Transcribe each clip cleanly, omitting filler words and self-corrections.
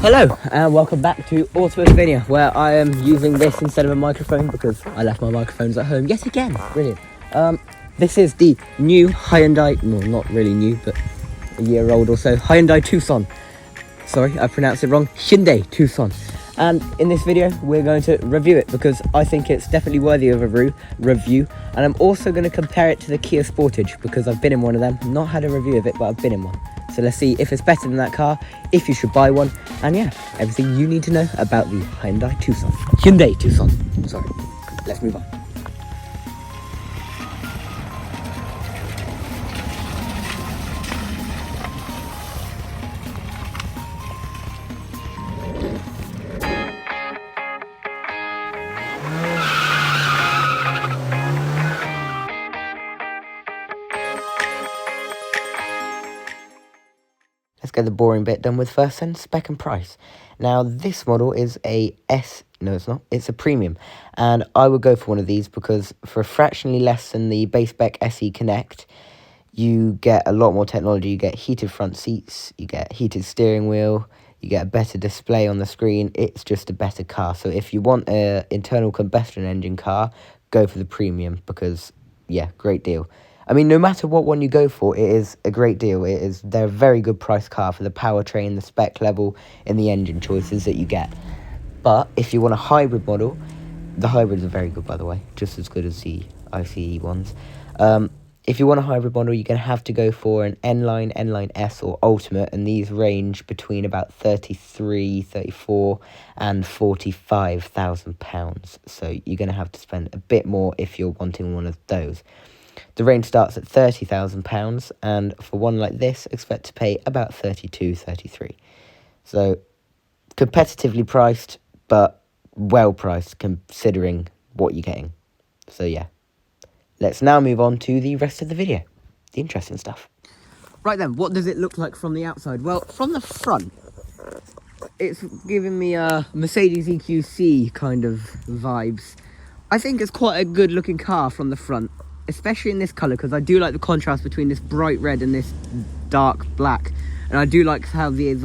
Hello and welcome back to Autosphenia, where I am using this instead of a microphone because I left my microphones at home yet again. Brilliant. This is the new Hyundai, well, not really new, but a year old or so, Hyundai Tucson. Sorry, I pronounced it wrong. Hyundai Tucson. And in this video, we're going to review it because I think it's definitely worthy of a review. And I'm also going to compare it to the Kia Sportage because I've been in one of them. Not had a review of it, but I've been in one. So let's see if it's better than that car, if you should buy one, and yeah, everything you need to know about the Hyundai Tucson. Hyundai Tucson, sorry. Let's move on. Let's get the boring bit done with first then, spec and price. Now, this model is it's a premium. And I would go for one of these because for fractionally less than the base spec SE Connect, you get a lot more technology. You get heated front seats, you get heated steering wheel, you get a better display on the screen. It's just a better car. So if you want an internal combustion engine car, go for the premium because, yeah, great deal. I mean, no matter what one you go for, it is a great deal. They're a very good price car for the powertrain, the spec level, and the engine choices that you get. But if you want a hybrid model, the hybrids are very good, by the way, just as good as the ICE ones. If you want a hybrid model, you're going to have to go for an N-Line, N-Line S, or Ultimate, and these range between about 33, 34, and 45,000 pounds. So you're going to have to spend a bit more if you're wanting one of those. The range starts at £30,000, and for one like this, expect to pay about 32, 33. So, competitively priced, but well priced considering what you're getting. So yeah, let's now move on to the rest of the video, the interesting stuff. Right then, what does it look like from the outside? Well, from the front, it's giving me a Mercedes EQC kind of vibes. I think it's quite a good looking car from the front, especially in this colour, because I do like the contrast between this bright red and this dark black. And I do like how they've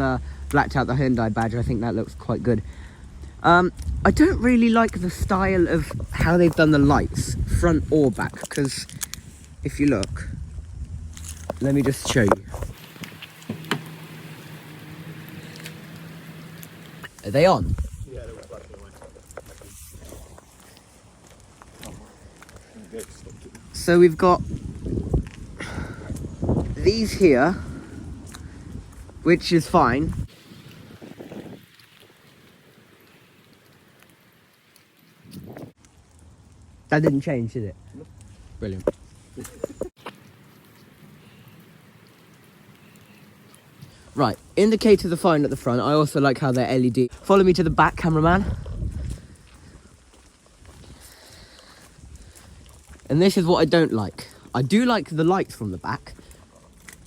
blacked out the Hyundai badge. I think that looks quite good. I don't really like the style of how they've done the lights, front or back, because if you look, let me just show you. Are they on? Yeah, they were black and white. So we've got these here, which is fine. That didn't change, did it? No. Brilliant. Right, indicators are fine at the front. I also like how they're LED. Follow me to the back, cameraman. And this is what I don't like. I do like the lights from the back.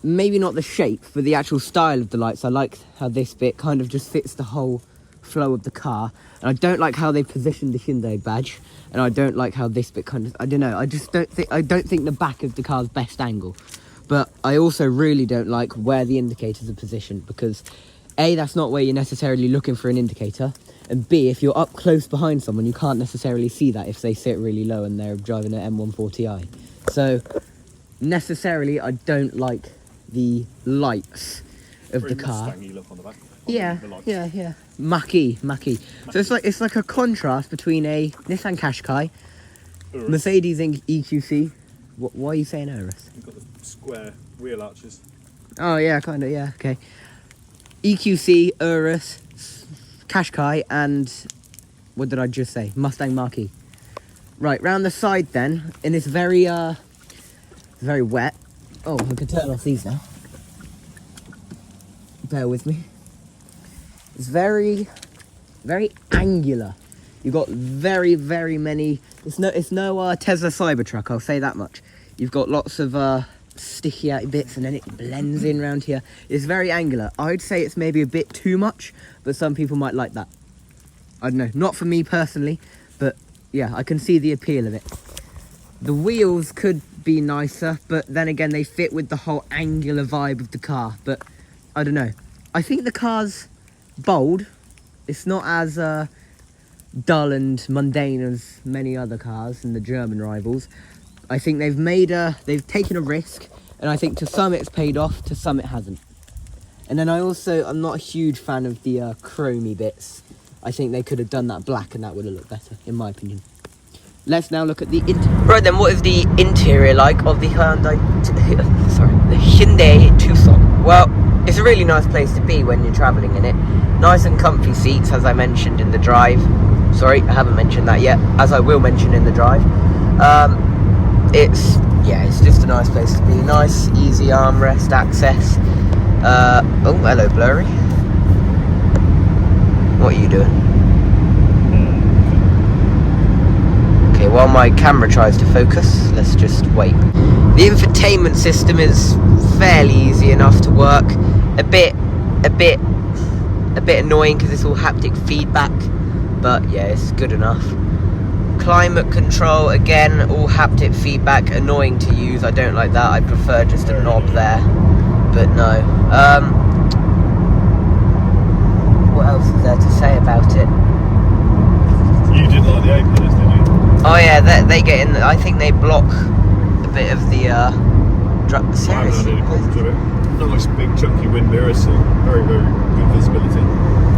Maybe not the shape, but the actual style of the lights. I like how this bit kind of just fits the whole flow of the car. And I don't like how they positioned the Hyundai badge. And I don't like how this bit kind of, I don't know, I don't think the back of the car's best angle. But I also really don't like where the indicators are positioned because A, that's not where you're necessarily looking for an indicator. And B, if you're up close behind someone, you can't necessarily see that if they sit really low and they're driving an M140i. So, necessarily, I don't like the lights of the car. Mustang-y look on the back. Yeah. Mackie. So it's like a contrast between a Nissan Qashqai, Urus. Mercedes EQC. Why are you saying Urus? You've got the square wheel arches. Oh yeah, kind of, yeah, okay. EQC, Urus, Qashqai, and what did I just say? Mustang Mach-E. Right, round the side then, and it's very wet. Oh, I can turn off these now. Bear with me. It's very angular. You've got very many. It's no Tesla Cybertruck. I'll say that much. You've got lots of sticky out bits, and then it blends in around here. It's very angular. I'd say it's maybe a bit too much, but some people might like that. I don't know. Not for me personally, but yeah, I can see the appeal of it. The wheels could be nicer, but then again, they fit with the whole angular vibe of the car. But I don't know. I think the car's bold. It's not as dull and mundane as many other cars and the German rivals. I think they've taken a risk, and I think to some it's paid off, to some it hasn't. And then I'm not a huge fan of the chromey bits. I think they could have done that black and that would have looked better, in my opinion. Let's now look at the interior. Right then, what is the interior like of the the Hyundai Tucson? Well, it's a really nice place to be when you're travelling in it. Nice and comfy seats, as I mentioned in the drive. Sorry, I haven't mentioned that yet, as I will mention in the drive. It's just a nice place to be. Nice, easy armrest access. Oh, hello, blurry. What are you doing? Okay, while my camera tries to focus, let's just wait. The infotainment system is fairly easy enough to work. A bit annoying because it's all haptic feedback, but yeah, it's good enough. Climate control, again, all haptic feedback, annoying to use. I don't like that. I prefer just a knob there, but no. What else is there to say about it? You didn't like the A-pillars, did you? Oh yeah, they get in. I think they block a bit of the. Seriously, to it. Nice big chunky wind mirrors, so very good visibility.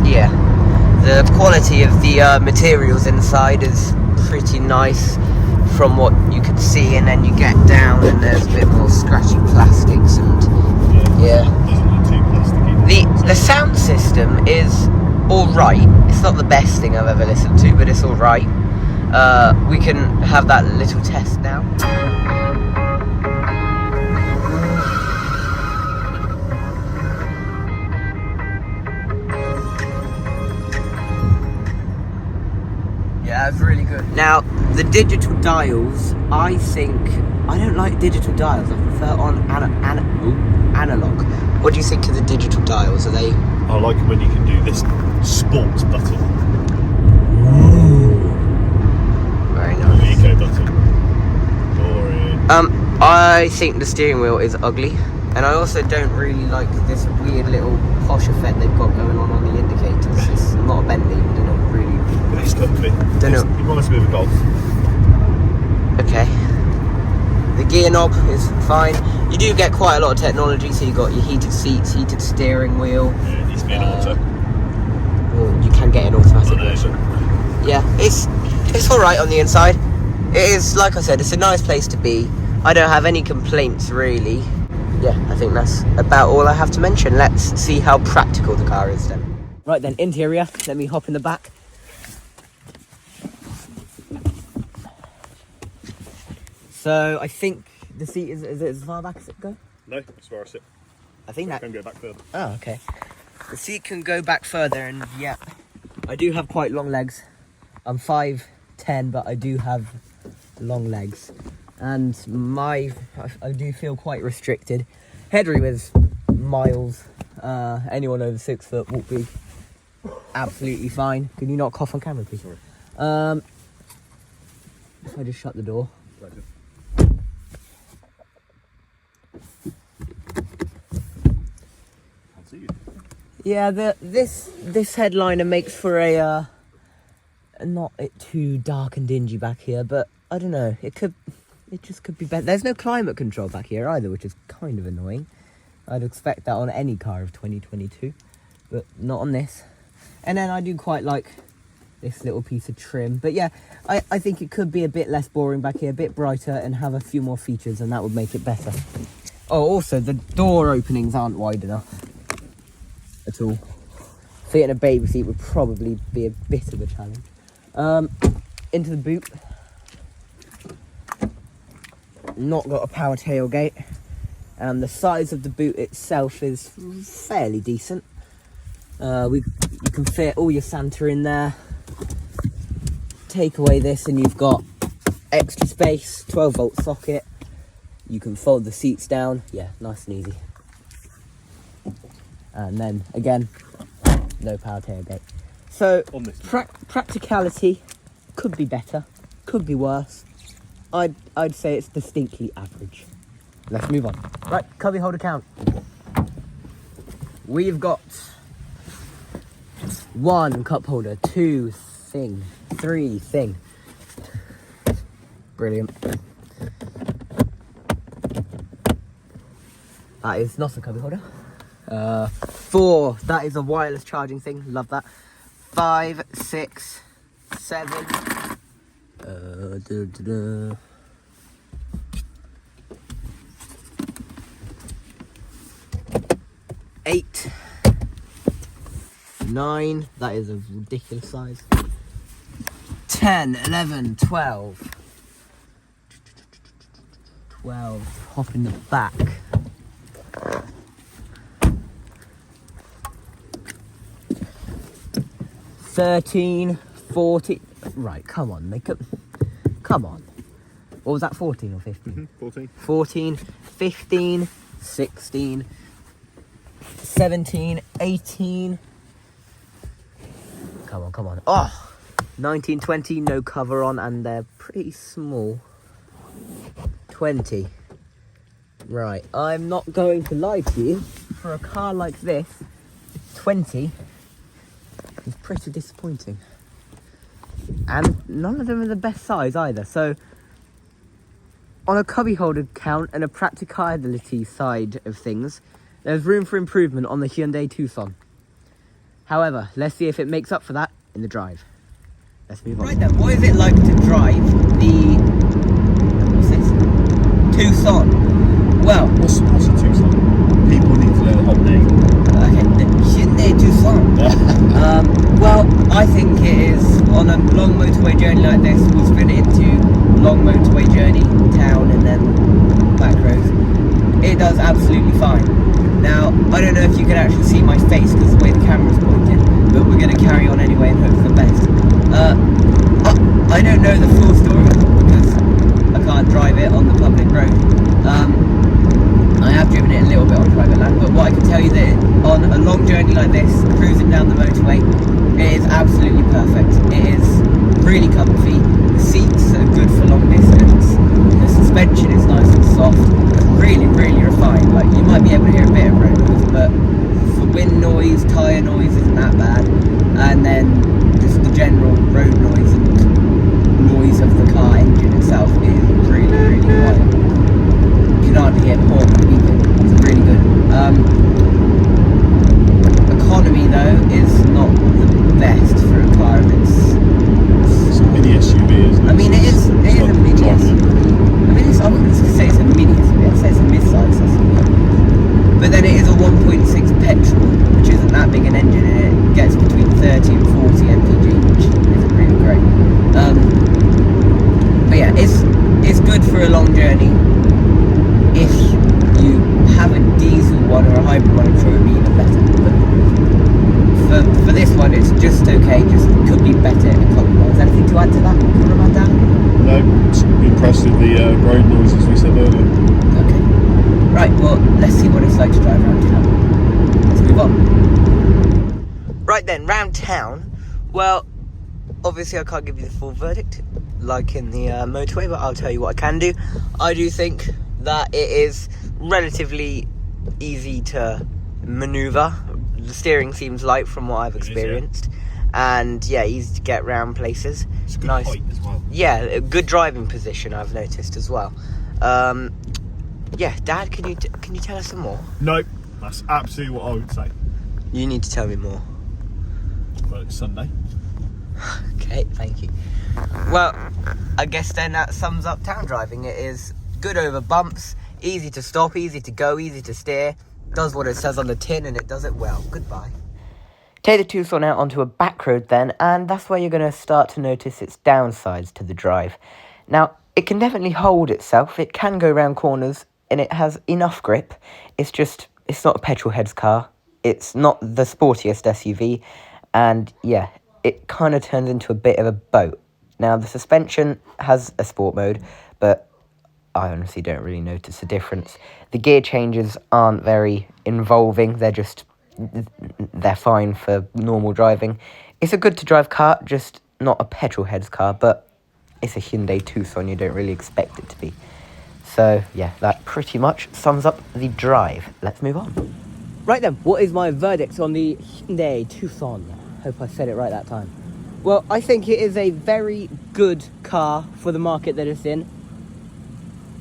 Yeah, the quality of the materials inside is pretty nice from what you can see, and then you get down and there's a bit more scratchy plastics and yeah. Doesn't look too plasticky. The sound system is all right. It's not the best thing I've ever listened to, but it's all right. We can have that little test now. Yeah, it's really good. Now, the digital dials, I don't like digital dials. I prefer on analog. What do you think of the digital dials? Are they? I like when you can do this sports button. Very nice. Eco button. Boring. I think the steering wheel is ugly, and I also don't really like this weird little posh effect they've got going on the indicators. It's not a Bentley, I don't know, really. But it's comfy. Don't know. It reminds me of a Golf. Okay. The gear knob is fine. You do get quite a lot of technology, so you got your heated seats, heated steering wheel. Yeah, it needs to be an auto. Well, you can get an automatic version. But Yeah, it's alright on the inside. It is, like I said, it's a nice place to be. I don't have any complaints, really. Yeah, I think that's about all I have to mention. Let's see how practical the car is then. Right then, interior. Let me hop in the back. So, I think the seat is it as far back as it go? no, that's where I sit. I think I that... can go back further. Oh, okay. The seat can go back further, and yeah, I do have quite long legs. I'm 5'10", but I do have long legs, and I do feel quite restricted. Headroom is miles. Anyone over 6 foot will be absolutely fine. Can you not cough on camera, please? Sorry. If I just shut the door. Pleasure. I'll see you. Yeah, this headliner makes for a not it too dark and dingy back here, but I don't know. It just could be better. There's no climate control back here either, which is kind of annoying. I'd expect that on any car of 2022, but not on this. And then I do quite like this little piece of trim, but yeah, I think it could be a bit less boring back here, a bit brighter, and have a few more features, and that would make it better. Oh, also the door openings aren't wide enough at all. Fitting a baby seat would probably be a bit of a challenge. Into the boot. Not got a power tailgate, and the size of the boot itself is fairly decent. You can fit all your Santa in there. Take away this and you've got extra space, 12-volt socket. You can fold the seats down. Yeah, nice and easy. And then again, no power tailgate. So practicality could be better, could be worse. I'd say it's distinctly average. Let's move on. Right, cubby holder count. We've got 1 cup holder, 2 thing, 3 thing. Brilliant. That is not a cubby holder. 4, that is a wireless charging thing, love that. 5, 6, 7. 8, 9, that is a ridiculous size. 10, 11, 12. 12, hop in the back. 13, 14. Right, come on, come on. What was that, 14 or 15? 14. 14, 15, 16, 17, 18. Come on. Oh, 19, 20, no cover on, and they're pretty small. 20. Right, I'm not going to lie to you. For a car like this, 20 is pretty disappointing. And none of them are the best size either. So, on a cubby holder count and a practicality side of things, there's room for improvement on the Hyundai Tucson. However, let's see if it makes up for that in the drive. Let's move on. Right then, what is it like to drive the... what's this? Tucson. Well... What's a Tucson? People need to know the whole name. Okay, the Hyundai Tucson. Well, I think it is, on a long motorway journey like this, we'll spin it into long motorway journey, town and then back roads. It does absolutely fine. Now, I don't know if you can actually see my face because the way the camera's pointed, but we're going to carry on anyway and hope for the best. I don't know the full story because I can't drive it on the public road. I have driven it a little bit on private land, but what I can tell you that on a long journey like this, cruising down the motorway, it is absolutely perfect. It is really comfy. The seats are good for long distance. The suspension is nice and soft. Really, really refined. Like, you might be able to hear a bit of road noise, but for wind noise, tyre noise isn't that bad. And then just the general road noise and noise of the car engine itself is really, really quiet. You can hardly hear the horn beeping. It's really good. Economy though is not the best for a car if It's a mini SUV, isn't it? I mean, it is a mini SUV. I mean, I wouldn't say it's a mini SUV, I'd say it's a mid-size SUV. But then it is a 1.6 petrol, which isn't that big an engine, and it gets between 30 and 40 mpg, which isn't really great. But yeah, it's good for a long journey. If you have a diesel one or a hybrid one, I'm sure it would be even better. But for this one, it's just okay, just could be better economy-wise. Anything to add to that? No, just be impressed with the road noise, as we said earlier. Okay. Right, well, let's see what it's like to drive around town. Let's move on. Right then, round town. Well, obviously I can't give you the full verdict, like in the motorway, but I'll tell you what I can do. I do think that it is relatively easy to manoeuvre. The steering seems light from what I've experienced. And yeah, easy to get around places. It's a good nice height as well. Yeah, a good driving position I've noticed as well. Yeah, Dad, can you tell us some more? No, that's absolutely what I would say. You need to tell me more. Well, it's Sunday. Okay, thank you. Well, I guess then that sums up town driving. It is good over bumps, easy to stop, easy to go, easy to steer. Does what it says on the tin and it does it well. Goodbye. Take the Tucson out onto a back road then, and that's where you're going to start to notice its downsides to the drive. Now, it can definitely hold itself, it can go round corners, and it has enough grip. It's not a petrol heads car, it's not the sportiest SUV, and yeah, it kind of turns into a bit of a boat. Now, the suspension has a sport mode, but I honestly don't really notice a difference. The gear changes aren't very involving, they're fine for normal driving. It's a good to drive car, just not a petrol heads car, but it's a Hyundai Tucson, you don't really expect it to be. So yeah, that pretty much sums up the drive. Let's move on. Right then, what is my verdict on the Hyundai Tucson? Hope I said it right that time. Well, I think it is a very good car for the market that it's in.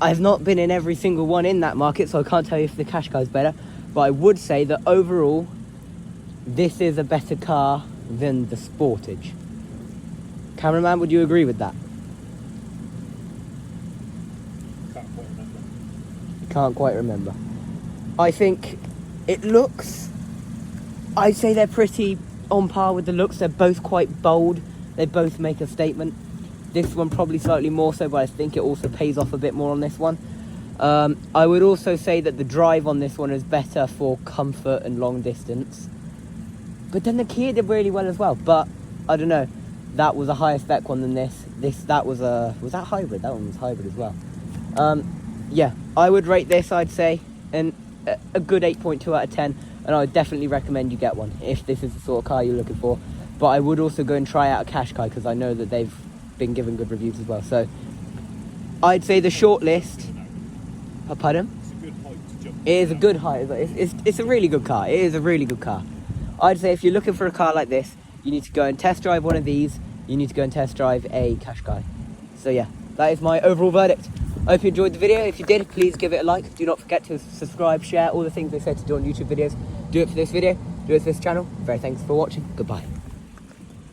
I've not been in every single one in that market, so I can't tell you if the Qashqai is better. But I would say that overall, this is a better car than the Sportage. Cameraman, would you agree with that? Can't quite remember. Can't quite remember. I think it looks... I'd say they're pretty on par with the looks. They're both quite bold. They both make a statement. This one probably slightly more so, but I think it also pays off a bit more on this one. I would also say that the drive on this one is better for comfort and long distance. But then the Kia did really well as well. But I don't know. That was a higher spec one than this. That was that hybrid? That one was hybrid as well. Yeah, I would rate this, I'd say, a good 8.2 out of 10. And I would definitely recommend you get one if this is the sort of car you're looking for. But I would also go and try out a Qashqai because I know that they've been given good reviews as well. So I'd say the short list. Pardon? It's a good height to jump. It is a good height. It's a really good car. It is a really good car. I'd say if you're looking for a car like this, you need to go and test drive one of these. You need to go and test drive a Qashqai. So yeah, that is my overall verdict. I hope you enjoyed the video. If you did, please give it a like. Do not forget to subscribe, share, all the things they said to do on YouTube videos. Do it for this video. Do it for this channel. Very thanks for watching. Goodbye.